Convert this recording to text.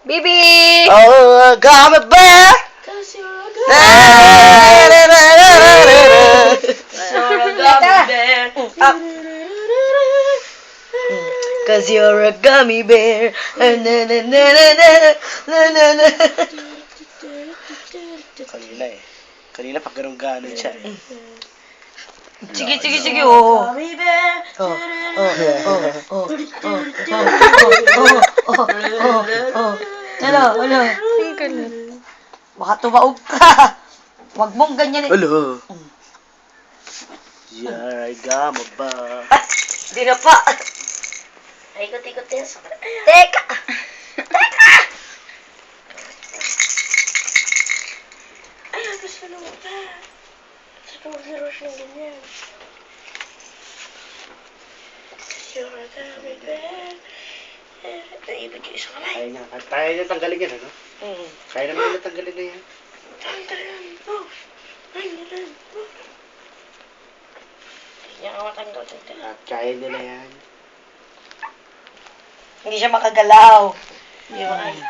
Bibi! Origami bear! Cause you're a Origami bear! Cause you're a gummy bear. Kanina pag ganun gano'n siya. Sige, oh. gummy bear. Ano? Ang galit. Baka tumaog ka. Huwag mong ganyan. Hello. Yarigama ba? Di na pa. Ikot-ikot yan sa... Teka! Ay, gusto naman pa. Gusto naman si Rosh ng ganyan. You're a gummy bear. Naibig yung isang kamay. Kaya niya tanggalin yan, ano? Kaya naman niya tanggalin na yan. Tanggal yan. Oh. Ay, nalan. Oh. Hindi niya ka matanggal. At kaya nila yan. Hindi siya makagalaw. Hindi ba kaya?